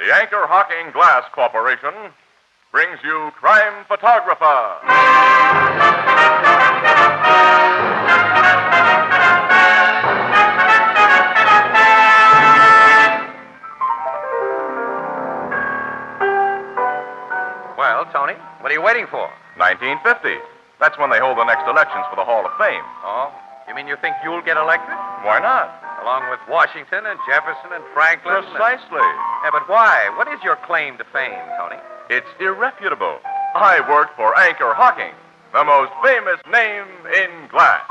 The Anchor Hocking Glass Corporation brings you Crime Photographer. Well, Tony, what are you waiting for? 1950. That's when they hold the next elections for the Hall of Fame. Oh, you mean you think you'll get elected? Why not? Along with Washington and Jefferson and Franklin? Precisely. Yeah, but why? What is your claim to fame, Tony? It's irrefutable. I worked for Anchor Hocking, the most famous name in glass.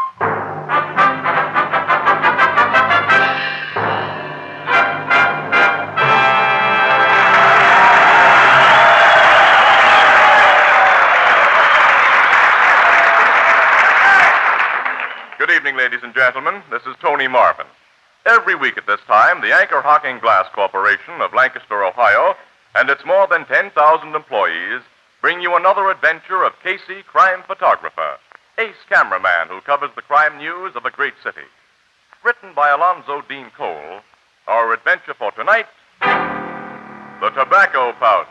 Good evening, ladies and gentlemen. This is Tony Marvin. Every week at this time, the Anchor Hocking Glass Corporation of Lancaster, Ohio, and its more than 10,000 employees bring you another adventure of Casey, crime photographer, ace cameraman who covers the crime news of a great city. Written by Alonzo Dean Cole, our adventure for tonight, The Tobacco Pouch.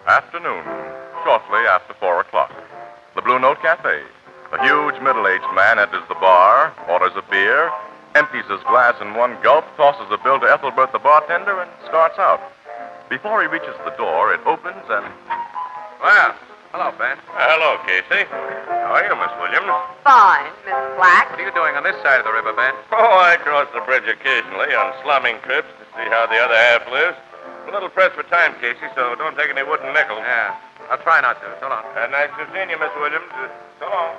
Afternoon, shortly after 4 o'clock. The Blue Note Cafe. A huge middle-aged man enters the bar, orders a beer, empties his glass in one gulp, tosses a bill to Ethelbert, the bartender, and starts out. Before he reaches the door, it opens and... Well, hello, Ben. Hello, Casey. How are you, Miss Williams? Fine, Miss Black. What are you doing on this side of the river, Ben? Oh, I cross the bridge occasionally on slumming trips to see how the other half lives. I'm a little pressed for time, Casey, so don't take any wooden nickels. Yeah, I'll try not to. So long. Nice to see you, Miss Williams. So long.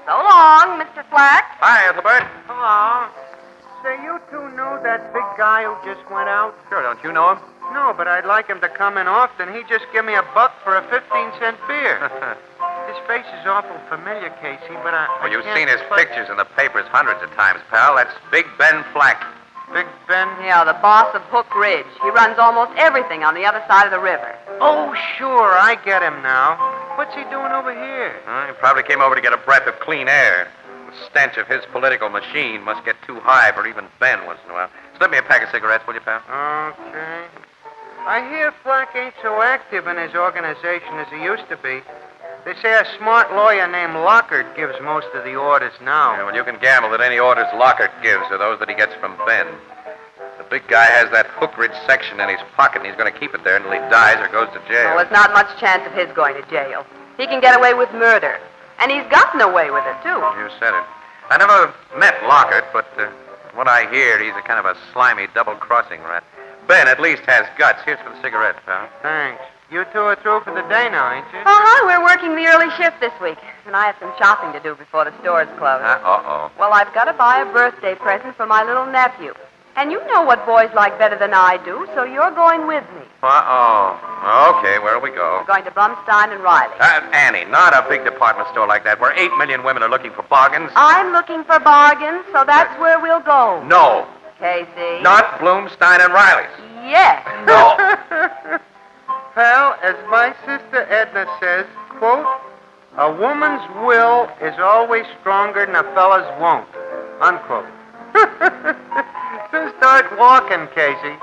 So long, Mr. Black. Hi, Ethelbert. Hello. Say, you two know that big guy who just went out? Sure, don't you know him? No, but I'd like him to come in often. He just give me $1 for a 15-cent beer. His face is awful familiar, Casey, but I Well, you've can't seen his place- pictures in the papers hundreds of times, pal. That's Big Ben Flack. Big Ben? Yeah, the boss of Hook Ridge. He runs almost everything on the other side of the river. Oh, sure, I get him now. What's he doing over here? He probably came over to get a breath of clean air. The stench of his political machine must get too high for even Ben once in a while. Slip me a pack of cigarettes, will you, pal? Okay. I hear Flack ain't so active in his organization as he used to be. They say a smart lawyer named Lockhart gives most of the orders now. Yeah, well, you can gamble that any orders Lockhart gives are those that he gets from Ben. The big guy has that Hook Ridge section in his pocket, and he's going to keep it there until he dies or goes to jail. Well, there's not much chance of his going to jail. He can get away with murder. And he's gotten away with it, too. You said it. I never met Lockhart, but what I hear, he's a kind of a slimy, double-crossing rat. Ben at least has guts. Here's for the cigarettes, pal. Thanks. You two are through for the day now, ain't you? Uh-huh, we're working the early shift this week. And I have some shopping to do before the stores close. Uh-oh. Well, I've got to buy a birthday present for my little nephew. And you know what boys like better than I do, so you're going with me. Uh-oh. Okay, where'll we go? We're going to Blumstein and Riley. Annie, not a big department store like that where 8 million women are looking for bargains. I'm looking for bargains, so that's where we'll go. No. Casey. Not Bloomstein and Riley's. Yes. No. Pal, as my sister Edna says, quote, a woman's will is always stronger than a fella's won't, unquote. So start walking, Casey.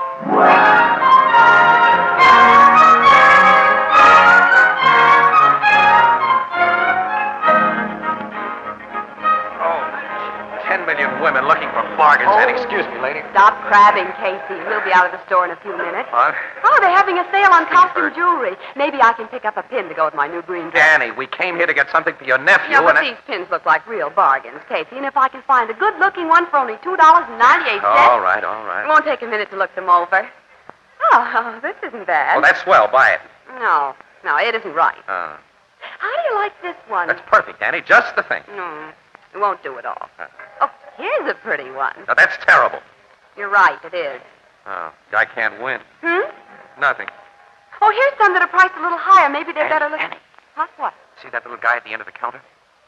Oh, 10 million women looking for bargains. Oh. And excuse me, lady. Stop crabbing, Casey. We'll be out of the store in a few minutes. What? Oh, they're having a sale on costume jewelry. Maybe I can pick up a pin to go with my new green dress. Annie, we came here to get something for your nephew. Yeah, but and these pins look like real bargains, Casey. And if I can find a good-looking one for only $2.98... All right. It won't take a minute to look them over. Oh, this isn't bad. Well, that's swell. Buy it. No, it isn't right. Uh, How do you like this one? that's perfect, Annie. Just the thing. No, it won't do at all. Oh, here's a pretty one. Now, that's terrible. You're right, it is. Oh, guy can't win. Nothing. Oh, here's some that are priced a little higher. Maybe they're better looking. Annie. Huh? What? See that little guy at the end of the counter?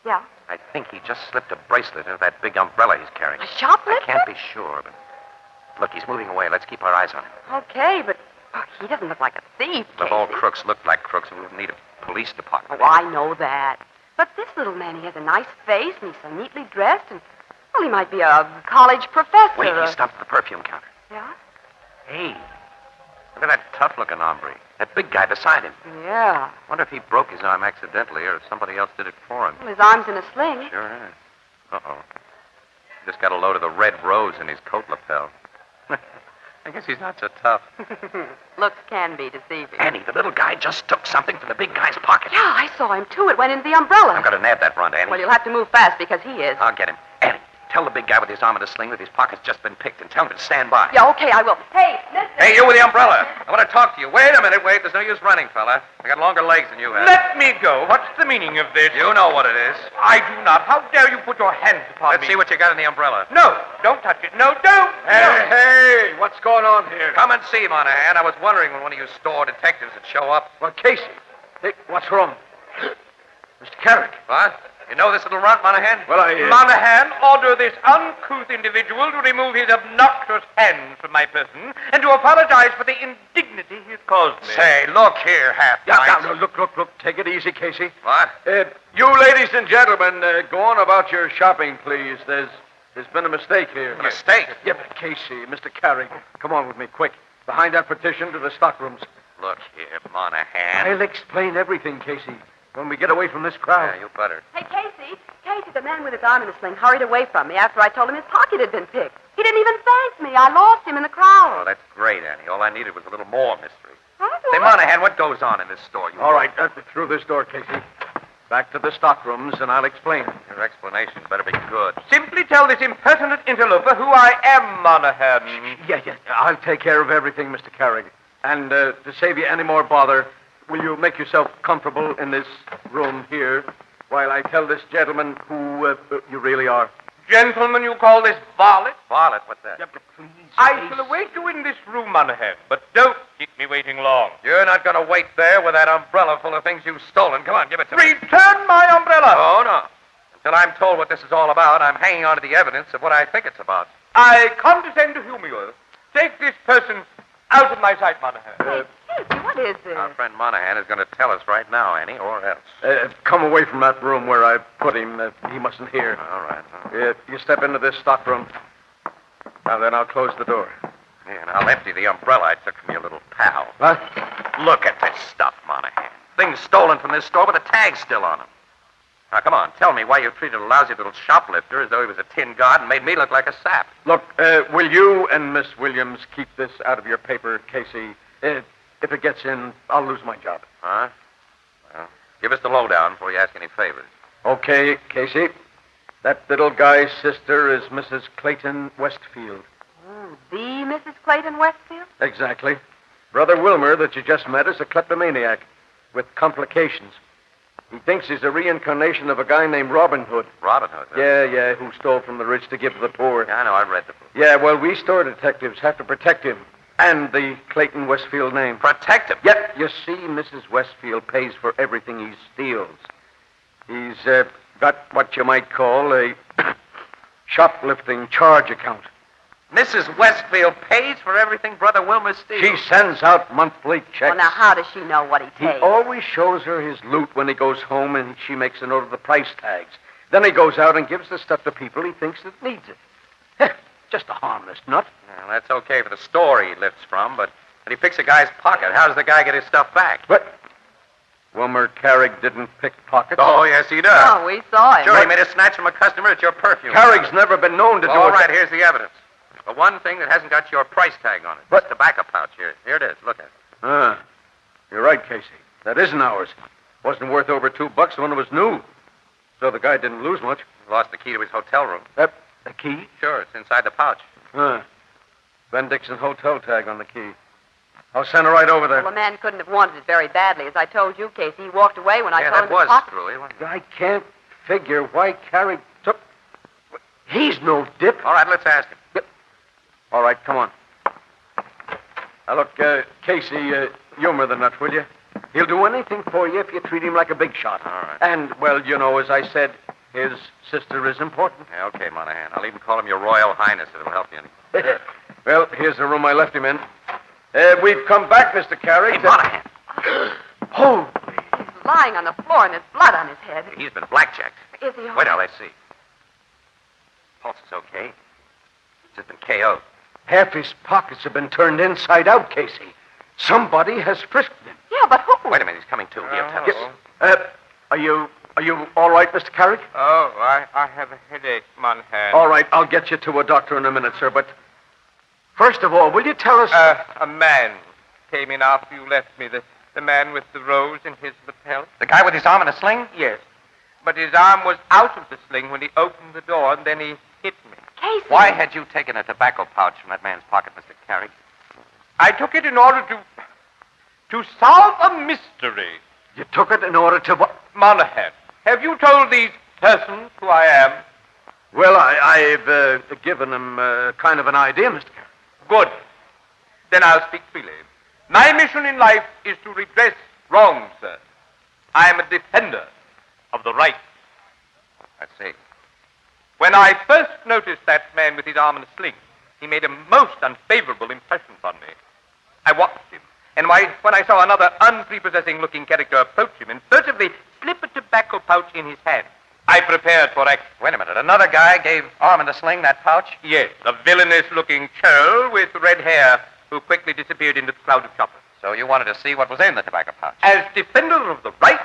Yeah. I think he just slipped a bracelet into that big umbrella he's carrying. A shoplifter? I can't be sure, but... Look, he's moving away. Let's keep our eyes on him. Okay, but he doesn't look like a thief, If all Casey. crooks looked like crooks, we wouldn't need a police department. Oh, I know that. But this little man, he has a nice face, and he's so neatly dressed, and, well, he might be a college professor. Wait, he stopped at the perfume counter. Yeah? Hey, look at that tough-looking hombre. That big guy beside him. Yeah. Wonder if he broke his arm accidentally or if somebody else did it for him. Well, his arm's in a sling. Sure is. Uh-oh. Just got a load of the red rose in his coat lapel. I guess he's not so tough. Looks can be deceiving. Annie, the little guy just took something from the big guy's pocket. Yeah, I saw him, too. It went into the umbrella. I'm going to nab that front, Annie. Well, you'll have to move fast because he is. I'll get him. Annie, tell the big guy with his arm in a sling that his pocket's just been picked and tell him to stand by. Yeah, okay, I will. Hey, listen. Hey, you with the umbrella. I want to talk to you. Wait a minute, wait. There's no use running, fella. I got longer legs than you have. Let me go. What's the meaning of this? You know what it is. I do not. How dare you put your hands upon Let's me? see what you got in the umbrella. No, don't touch it. No, don't. Hey, what's going on here? Come and see, Monahan. I was wondering when one of you store detectives would show up. Well, Casey. Hey, what's wrong? Mr. Carrick. What? You know this little runt, Monahan? Well, Monahan, order this uncouth individual to remove his obnoxious hands from my person and to apologize for the indignity he has caused me. Say, look here, half-pint. No, look. Take it easy, Casey. What? You ladies and gentlemen, go on about your shopping, please. There's been a mistake here. A mistake? Yeah, but Casey, Mr. Carrick, come on with me, quick. Behind that partition to the stockrooms. Look here, Monahan. I'll explain everything, Casey, when we get away from this crowd. Yeah, you better. Hey, Casey, the man with his arm in a sling hurried away from me after I told him his pocket had been picked. He didn't even thank me. I lost him in the crowd. Oh, that's great, Annie. All I needed was a little more mystery. Huh? Say, Monahan, what goes on in this store? All right, through this door, Casey. Back to the stockrooms, and I'll explain. Your explanation better be good. Simply tell this impertinent interloper who I am, Monahan. Yeah. I'll take care of everything, Mr. Carrick. And to save you any more bother, will you make yourself comfortable in this room here while I tell this gentleman who you really are? Gentlemen, you call this varlet? Varlet, what's that? Yeah, but please. I shall await you in this room, Monahan, but don't keep me waiting long. You're not going to wait there with that umbrella full of things you've stolen. Come on, give it to me. Return my umbrella. Oh, no. Until I'm told what this is all about, I'm hanging on to the evidence of what I think it's about. I condescend to humor you. Take this person out of my sight, Monahan. Hey, Casey, what is this? Our friend Monahan is going to tell us right now, Annie, or else. Come away from that room where I put him. He mustn't hear. All right. You step into this stockroom. Now then, I'll close the door. Yeah, and I'll empty the umbrella I took from your little pal. What? Look at this stuff, Monahan. Things stolen from this store with the tags still on them. Now, come on, tell me why you treated a lousy little shoplifter as though he was a tin god and made me look like a sap. Look, will you and Miss Williams keep this out of your paper, Casey? If it gets in, I'll lose my job. Huh? Well, give us the lowdown before you ask any favors. Okay, Casey. That little guy's sister is Mrs. Clayton Westfield. Oh, the Mrs. Clayton Westfield? Exactly. Brother Wilmer, that you just met, is a kleptomaniac with complications. He thinks he's a reincarnation of a guy named Robin Hood. Robin Hood? Huh? Yeah, who stole from the rich to give to the poor. Yeah, I know. I read the book. Yeah, well, we store detectives have to protect him and the Clayton Westfield name. Protect him? Yep. You see, Mrs. Westfield pays for everything he steals. He's got what you might call a shoplifting charge account. Mrs. Westfield pays for everything Brother Wilmer steals. She sends out monthly checks. Well, now, how does she know what he He takes? always shows her his loot when he goes home, and she makes a note of the price tags. Then he goes out and gives the stuff to people he thinks that needs it. Just a harmless nut. Well, that's okay for the store he lifts from, but when he picks a guy's pocket, how does the guy get his stuff back? But Wilmer Carrick didn't pick pockets. Oh, yes, he does. Oh, we saw him. Sure, he made a snatch from a customer at your perfume. Carrick's never been known to do All it. right, here's the evidence. The one thing that hasn't got your price tag on it. What? This tobacco pouch here. Here it is. Look at it. You're right, Casey. That isn't ours. Wasn't worth over $2 when it was new. So the guy didn't lose much. He lost the key to his hotel room. The key? Sure, it's inside the pouch. Ben Dixon hotel tag on the key. I'll send her right over there. Well, the man couldn't have wanted it very badly. As I told you, Casey, he walked away when I Yeah, told that him was his pocket. true. Wasn't it? I can't figure why Carrick took... He's no dip. All right, let's ask him. All right, come on. Now, look, Casey, humor the nut, will you? He'll do anything for you if you treat him like a big shot. All right. And, well, you know, as I said, his sister is important. Yeah, okay, Monahan. I'll even call him your Royal Highness if it'll help you any. Well, here's the room I left him in. We've come back, Mr. Carrick. Hey, Monahan. Holy lying on the floor and there's blood on his head. He's been blackjacked. Is he all Wait right? till I see. Pulse is okay. He's just been KO'd. Half his pockets have been turned inside out, Casey. Somebody has frisked him. Yeah, but who? Wait a minute, he's coming to. He'll tell Yes. us. Are you all right, Mr. Carrick? Oh, I have a headache, Monahan. All right, I'll get you to a doctor in a minute, sir, but first of all, will you tell us... A man came in after you left me. The man with the rose in his lapel. The guy with his arm in a sling? Yes. But his arm was out of the sling when he opened the door, and then he hit me. Casey. Why had you taken a tobacco pouch from that man's pocket, Mr. Carrick? I took it in order to solve a mystery. You took it in order to... Monahan, have you told these persons who I am? Well, I've given them kind of an idea, Mr. Carrick. Good. Then I'll speak freely. My mission in life is to redress wrongs, sir. I am a defender of the right. I see. When I first noticed that man with his arm in a sling, he made a most unfavorable impression upon me. I watched him, and when I saw another unprepossessing-looking character approach him and furtively slip a tobacco pouch in his hand, I prepared for action. Wait a minute. Another guy gave arm in a sling that pouch? Yes, a villainous-looking churl with red hair who quickly disappeared into the cloud of choppers. So you wanted to see what was in the tobacco pouch? As defender of the right,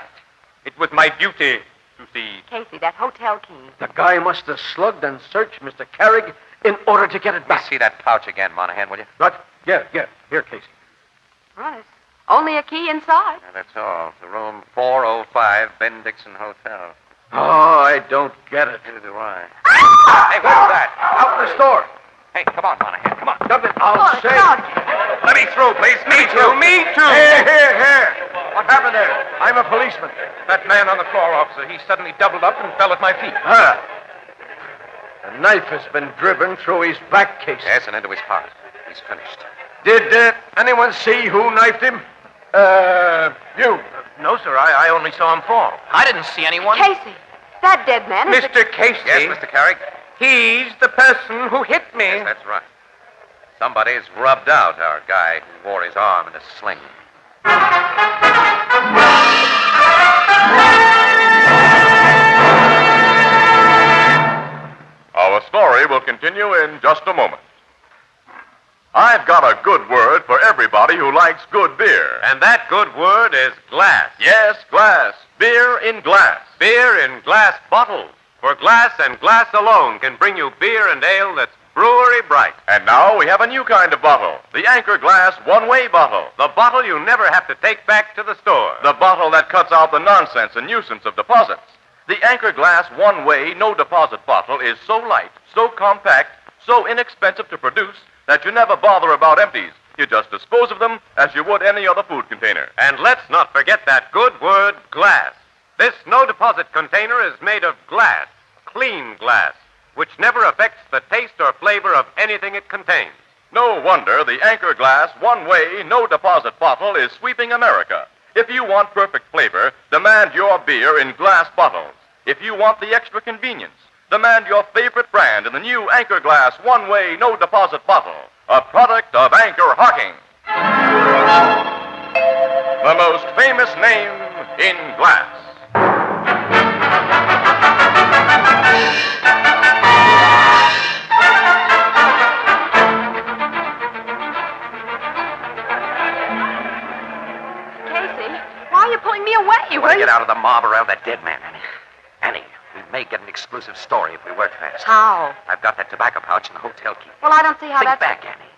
it was my duty to see. Casey, that hotel key. The guy must have slugged and searched Mr. Carrick in order to get it Let back. me see that pouch again, Monahan, will you? What? Yeah. Here, Casey. Well, there's only a key inside. Yeah, that's all. The room 405, Ben Dixon Hotel. Oh, I don't get it. Neither do I. Ah! Hey, what's that? Out in the store. Hey, come on, Monahan, come on. I'll say. Let me through, please. Me too. Here. What happened there? I'm a policeman. That man on the floor, officer, he suddenly doubled up and fell at my feet. A knife has been driven through his back, Casey. Yes, and into his heart. He's finished. Did anyone see who knifed him? You. No, sir, I only saw him fall. I didn't see anyone. Casey, that dead man is Mr. Casey. Yes, Mr. Carrick? He's the person who hit me. Yes, that's right. Somebody's rubbed out our guy who wore his arm in a sling. Our story will continue in just a moment. I've got a good word for everybody who likes good beer. And that good word is glass. Yes, glass. Beer in glass. Beer in glass bottles. For glass and glass alone can bring you beer and ale that's brewery bright. And now we have a new kind of bottle, the Anchor Glass one-way bottle. The bottle you never have to take back to the store. The bottle that cuts out the nonsense and nuisance of deposits. The Anchor Glass one-way no-deposit bottle is so light, so compact, so inexpensive to produce that you never bother about empties. You just dispose of them as you would any other food container. And let's not forget that good word, glass. This no-deposit container is made of glass, clean glass, which never affects the taste or flavor of anything it contains. No wonder the Anchor Glass one-way no-deposit bottle is sweeping America. If you want perfect flavor, demand your beer in glass bottles. If you want the extra convenience, demand your favorite brand in the new Anchor Glass one-way no-deposit bottle, a product of Anchor Hocking. The most famous name in glass. Casey, why are you pulling me away? You want to get out of the mob around that dead man, Annie. Annie, we may get an exclusive story if we work fast. How? I've got that tobacco pouch and the hotel key. Well, I don't see how Think that's... back, Annie.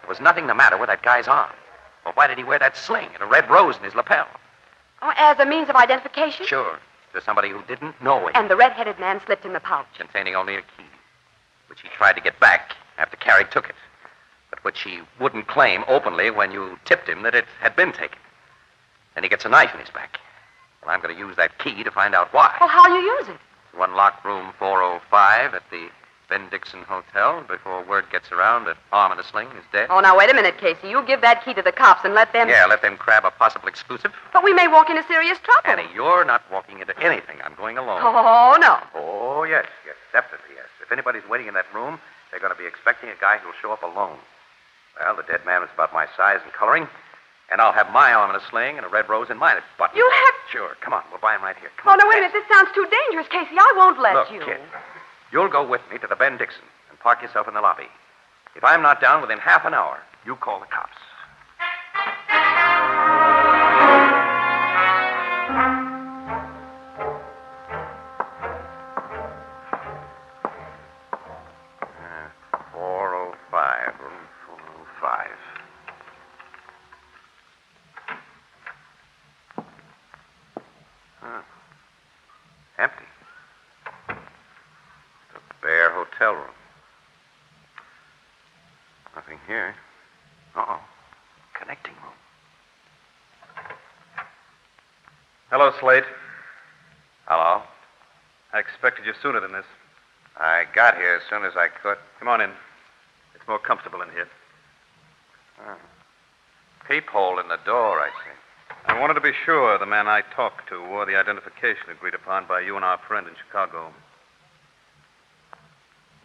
There was nothing the matter with that guy's arm. Well, why did he wear that sling and a red rose in his lapel? Oh, as a means of identification? Sure. There's somebody who didn't know him. And the red-headed man slipped in the pouch. Containing only a key, which he tried to get back after Carrick took it, but which he wouldn't claim openly when you tipped him that it had been taken. Then he gets a knife in his back. Well, I'm going to use that key to find out why. Well, how'll you use it? To unlock room 405 at the Ben Dixon Hotel before word gets around that arm in a sling is dead. Oh, now, wait a minute, Casey. You give that key to the cops and let them... Yeah, let them grab a possible exclusive. But we may walk into serious trouble. Annie, you're not walking into anything. I'm going alone. Oh, no. Oh, yes, definitely, yes. If anybody's waiting in that room, they're going to be expecting a guy who'll show up alone. Well, the dead man was about my size and coloring. And I'll have my arm in a sling and a red rose in my button. You have... Sure. Come on. We'll buy him right here. Oh, no, wait a minute. This sounds too dangerous, Casey. I won't let Look, you. kid, you'll go with me to the Ben Dixon and park yourself in the lobby. If I'm not down within half an hour, you call the cops. Uh, 405, room 405. Empty. It's a bare hotel room. Nothing here. Uh-oh. Connecting room. Hello, Slate. Hello? I expected you sooner than this. I got here as soon as I could. Come on in. It's more comfortable in here. Peephole in the door, I see. I wanted to be sure the man I talked to wore the identification agreed upon by you and our friend in Chicago.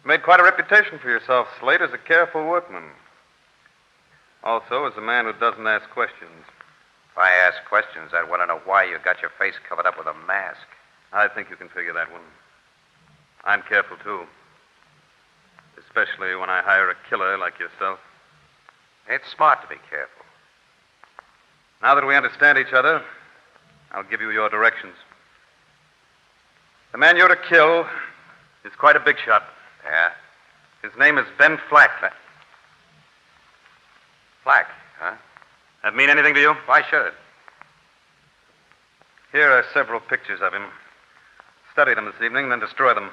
You made quite a reputation for yourself, Slate, as a careful workman. Also, as a man who doesn't ask questions. If I ask questions, I'd want to know why you got your face covered up with a mask. I think you can figure that one. I'm careful, too. Especially when I hire a killer like yourself. It's smart to be careful. Now that we understand each other, I'll give you your directions. The man you're to kill is quite a big shot. Yeah? His name is Ben Flack. Flack, huh? That mean anything to you? Why should it? Here are several pictures of him. Study them this evening, then destroy them.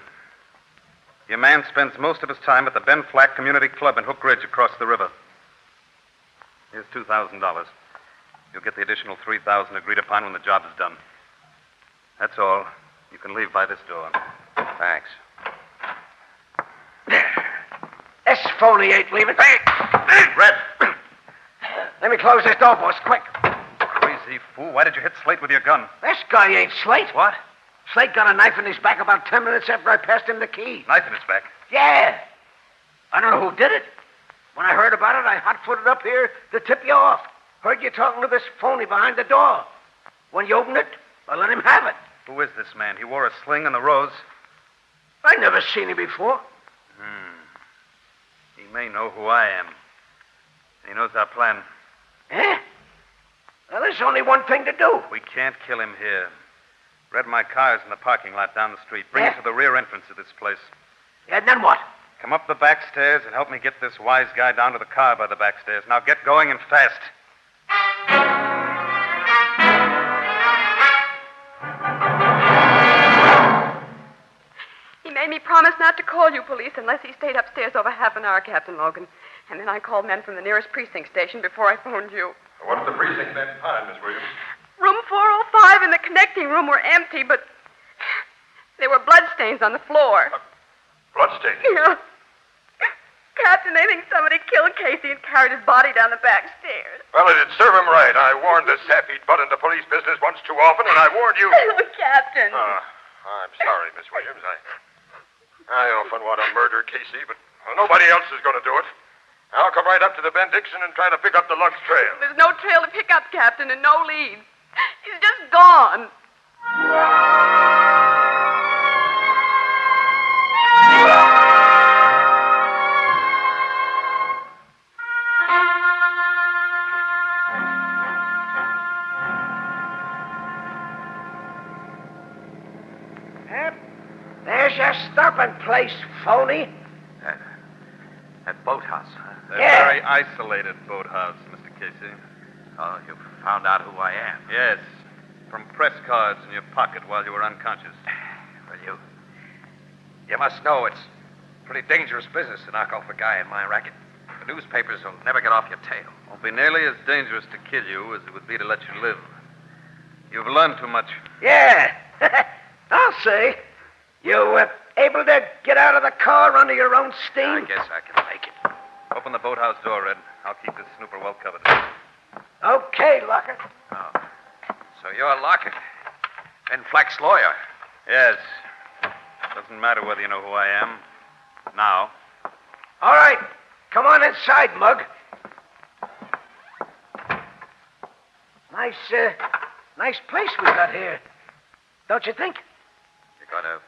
Your man spends most of his time at the Ben Flack Community Club in Hook Ridge across the river. Here's $2,000. You'll get the additional $3,000 agreed upon when the job is done. That's all. You can leave by this door. Thanks. This phony ain't leaving. Hey! Red! Let me close this door, boss, quick. Crazy fool. Why did you hit Slate with your gun? This guy ain't Slate. What? Slate got a knife in his back about 10 minutes after I passed him the key. Knife in his back. Yeah. I don't know who did it. When I heard about it, I hot-footed up here to tip you off. Heard you talking to this phony behind the door. When you opened it, I let him have it. Who is this man? He wore a sling and the rose. I never seen him before. He may know who I am. He knows our plan. Eh? Well, there's only one thing to do. We can't kill him here. Red, my car's in the parking lot down the street. Bring it to the rear entrance of this place. Yeah, and then what? Come up the back stairs and help me get this wise guy down to the car by the back stairs. Now get going and fast. He made me promise not to call you police unless he stayed upstairs over half an hour, Captain Logan. And then I called men from the nearest precinct station before I phoned you. What did the precinct men find, Miss Williams? Room 405 and the connecting room were empty, but there were bloodstains on the floor. Bloodstains? Yeah. Captain, they think somebody killed Casey and carried his body down the back stairs. Well, it'd serve him right. I warned this sap-eat butt into police business once too often, and I warned you. Oh, Captain. I'm sorry, Miss Williams. I often want to murder Casey, but nobody else is going to do it. I'll come right up to the Ben Dixon and try to pick up the Lux trail. There's no trail to pick up, Captain, and no leads. He's just gone. There's your stopping place, phony. That boathouse, huh? A Yeah. very isolated boathouse, Mr. Casey. Oh, you found out who I am. Yes. From press cards in your pocket while you were unconscious. Well, you must know it's pretty dangerous business to knock off a guy in my racket. The newspapers will never get off your tail. Won't be nearly as dangerous to kill you as it would be to let you live. You've learned too much. Yeah. I'll say. You able to get out of the car under your own I steam? guess I can make it. Open the boathouse door, Red. I'll keep this snooper well covered. Okay, Lockett. Oh. So you're Lockett. Ben Flack's lawyer. Yes. Doesn't matter whether you know who I am. Now. All right. Come on inside, Mug. Nice place we got here. Don't you think? You're going to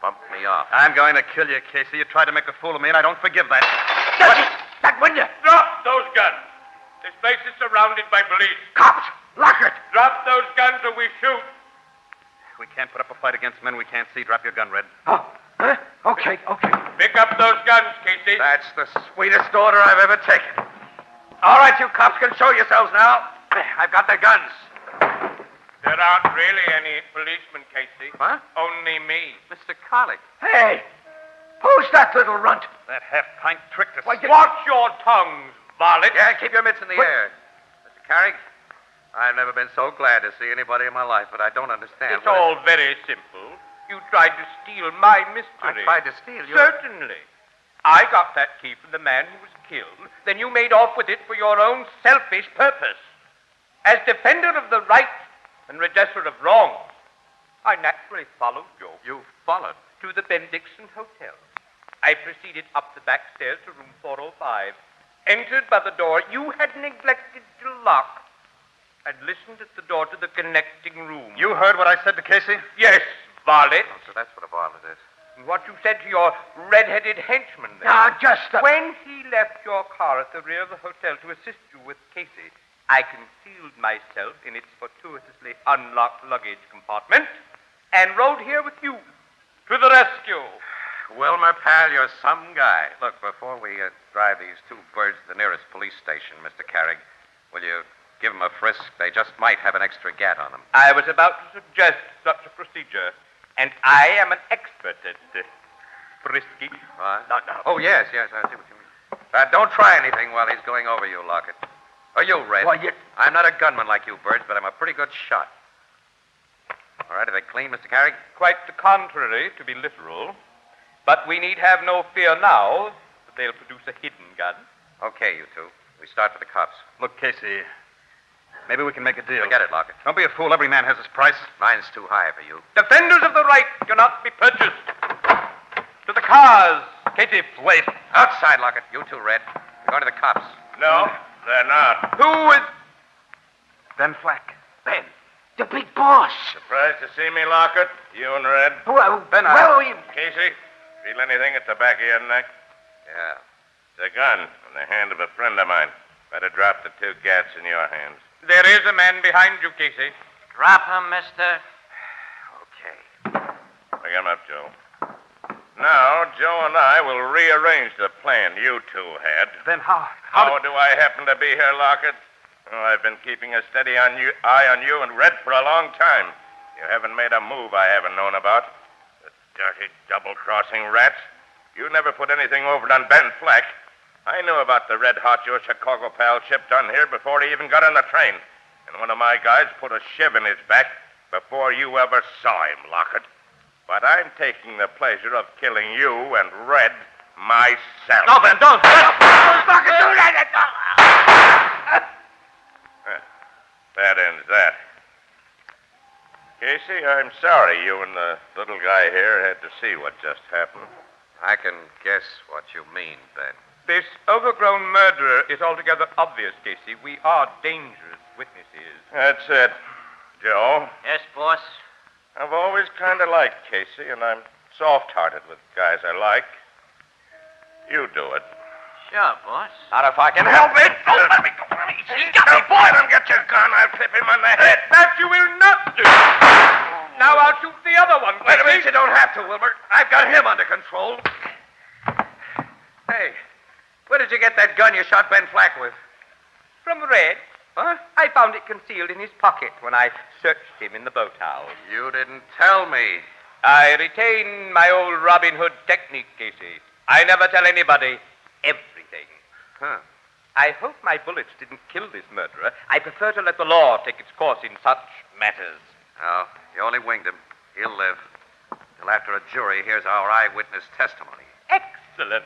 bump me off. I'm going to kill you, Casey. You tried to make a fool of me, and I don't forgive that. That window. Drop those guns. This place is surrounded by police. Cops, lock it. Drop those guns or we shoot. We can't put up a fight against men we can't see. Drop your gun, Red. Oh, huh? Okay. Pick up those guns, Casey. That's the sweetest order I've ever taken. All right, you cops can show yourselves now. I've got the guns. There aren't really any policemen, Casey. What? Only me. Mr. Carling. Hey, who's that little runt? That half-pint tricked us. Watch your tongues, varlet. Yeah, keep your mitts in the air. Mr. Carrig, I've never been so glad to see anybody in my life, but I don't understand. It's all very simple. You tried to steal my mystery. I tried to steal you. Certainly. I got that key from the man who was killed. Then you made off with it for your own selfish purpose. As defender of the right and redresser of wrong, I naturally followed you. You followed? To the Benediction Hotel. I proceeded up the back stairs to room 405. Entered by the door you had neglected to lock. And listened at the door to the connecting room. You heard what I said to Casey? Yes, varlet. Oh, so that's what a varlet is. And what you said to your red-headed henchman there. Now, just When he left your car at the rear of the hotel to assist you with Casey, I concealed myself in its fortuitously unlocked luggage compartment and rode here with you to the rescue. Wilmer, pal, you're some guy. Look, before we drive these two birds to the nearest police station, Mr. Carrig, will you give them a frisk? They just might have an extra gat on them. I was about to suggest such a procedure, and I am an expert at frisking. What? No. Oh, yes, I see what you mean. Don't try anything while he's going over you, Lockett. Or you, Red. Well, you... I'm not a gunman like you, Birds, but I'm a pretty good shot. All right, are they clean, Mr. Carrig? Quite the contrary, to be literal. But we need have no fear now that they'll produce a hidden gun. Okay, you two. We start with the cops. Look, Casey, maybe we can make a deal. Forget it, Lockett. Don't be a fool. Every man has his price. Mine's too high for you. Defenders of the right cannot be purchased. To the cars. Katie, wait. Outside, Lockett. You two, Red. We're going to the cops. No, they're not. Who is... Ben Flack. Ben, the big boss. Surprised to see me, Lockett? You and Red? Well, Ben, Casey, feel anything at the back of your neck? Yeah. It's a gun in the hand of a friend of mine. Better drop the two gats in your hands. There is a man behind you, Casey. Drop him, mister. Okay. Bring him up, Joe. Now, Joe and I will rearrange the plan you two had. Then how do I happen to be here, Lockett? Oh, I've been keeping a steady eye on you and Red for a long time. You haven't made a move I haven't known about. The dirty double-crossing rats. You never put anything over on Ben Flack. I knew about the red-hot your Chicago pal shipped on here before he even got on the train. And one of my guys put a shiv in his back before you ever saw him, Lockett. But I'm taking the pleasure of killing you and Red myself. No, Ben, don't. That ends that. Casey, I'm sorry you and the little guy here had to see what just happened. I can guess what you mean, Ben. This overgrown murderer is altogether obvious, Casey. We are dangerous witnesses. That's it. Joe, Yes, boss. I've always kind of liked Casey, and I'm soft-hearted with guys I like. You do it. Sure, boss. Not if I can help it. Don't let me go. Boy, don't get your gun. I'll clip him on the head. That you will not do. Now I'll shoot the other one, Wait a Casey. minute, you don't have to, Wilmer. I've got him under control. Hey, where did you get that gun you shot Ben Flack with? From Red. Huh? I found it concealed in his pocket when I searched him in the boathouse. You didn't tell me. I retain my old Robin Hood technique, Casey. I never tell anybody everything. Huh. I hope my bullets didn't kill this murderer. I prefer to let the law take its course in such matters. No, you only winged him. He'll live. Till after a jury hears our eyewitness testimony. Excellent.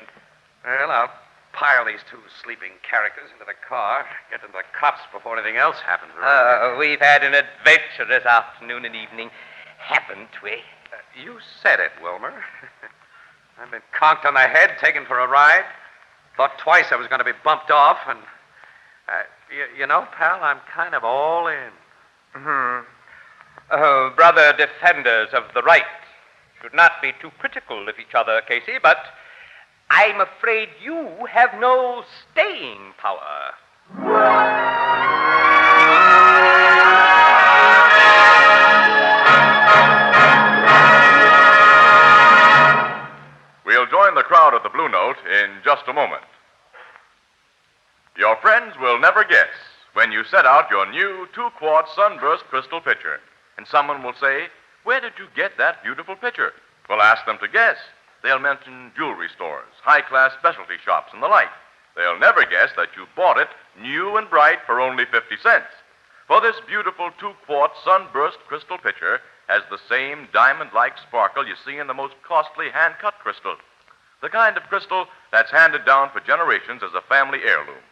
Well, I'll pile these two sleeping characters into the car, get them to the cops before anything else happens around here. We've had an adventurous afternoon and evening, haven't we? You said it, Wilmer. I've been conked on the head, taken for a ride. Thought twice I was going to be bumped off, and You know, pal, I'm kind of all in. Oh, brother defenders of the right should not be too critical of each other, Casey, but I'm afraid you have no staying power. We'll join the crowd at the Blue Note in just a moment. Your friends will never guess when you set out your new 2-quart Sunburst crystal pitcher. And someone will say, "Where did you get that beautiful pitcher?" Well, ask them to guess. They'll mention jewelry stores, high-class specialty shops, and the like. They'll never guess that you bought it new and bright for only 50 cents. For this beautiful 2-quart Sunburst crystal pitcher has the same diamond-like sparkle you see in the most costly hand-cut crystal. The kind of crystal that's handed down for generations as a family heirloom.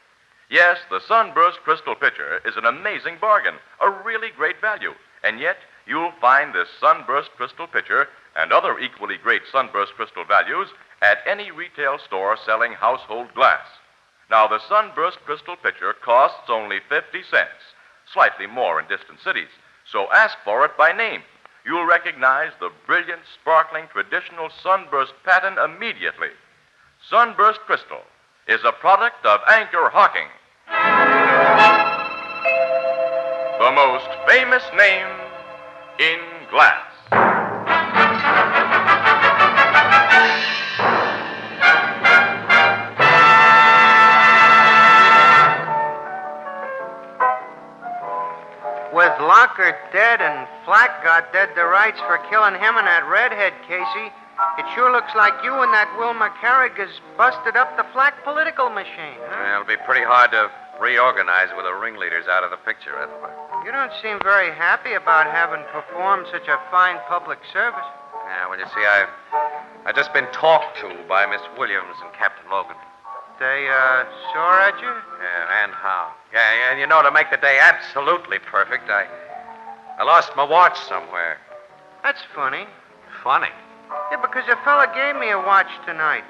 Yes, the Sunburst crystal pitcher is an amazing bargain, a really great value. And yet, you'll find this Sunburst crystal pitcher and other equally great Sunburst crystal values at any retail store selling household glass. Now, the Sunburst crystal pitcher costs only 50 cents, slightly more in distant cities. So ask for it by name. You'll recognize the brilliant, sparkling, traditional Sunburst pattern immediately. Sunburst crystal is a product of Anchor Hocking, the most famous name in glass. With Locker dead and Flack got dead to rights for killing him and that redhead, Casey, it sure looks like you and that Wilmer Carrick has busted up the Flack political machine. Huh? It'll be pretty hard to reorganize with the ringleaders out of the picture, Ethelbert. You don't seem very happy about having performed such a fine public service. Yeah, well, you see, I've just been talked to by Miss Williams and Captain Logan. They, sore at you? Yeah, and how? Yeah, and you know, to make the day absolutely perfect, I lost my watch somewhere. That's funny. Funny. Yeah, because a fella gave me a watch tonight.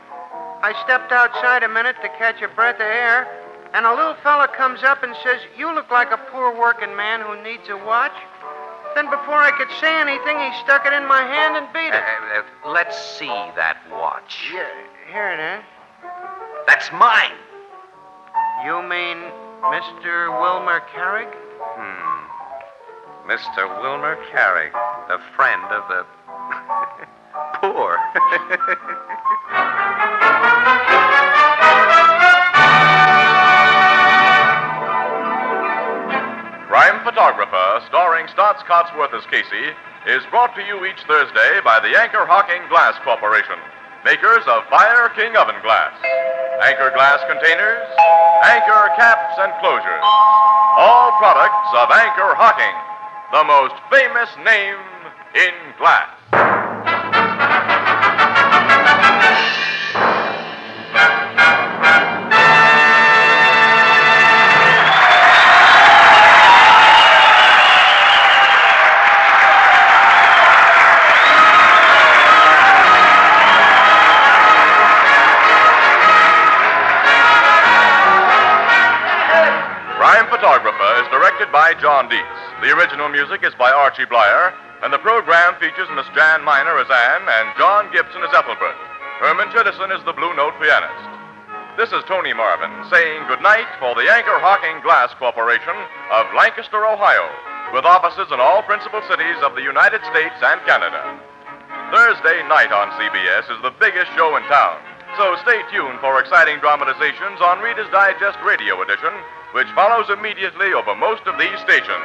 I stepped outside a minute to catch a breath of air, and a little fella comes up and says, "You look like a poor working man who needs a watch." Then before I could say anything, he stuck it in my hand and beat it. Let's see that watch. Yeah, here it is. That's mine. You mean Mr. Wilmer Carrick? Mr. Wilmer Carrick, a friend of the poor. Crime Photographer, starring Stotts Cotsworth as Casey, is brought to you each Thursday by the Anchor Hocking Glass Corporation, makers of Fire King Oven Glass, Anchor Glass Containers, Anchor Caps and Closures. All products of Anchor Hocking, the most famous name in glass. Crime Photographer is directed by John Dietz. The original music is by Archie Bleyer, and the program features Miss Jan Miner as Anne and John Gibson as Ethelbert. Herman Chittison is the Blue Note pianist. This is Tony Marvin saying goodnight for the Anchor Hocking Glass Corporation of Lancaster, Ohio, with offices in all principal cities of the United States and Canada. Thursday night on CBS is the biggest show in town, so stay tuned for exciting dramatizations on Reader's Digest Radio Edition, which follows immediately over most of these stations.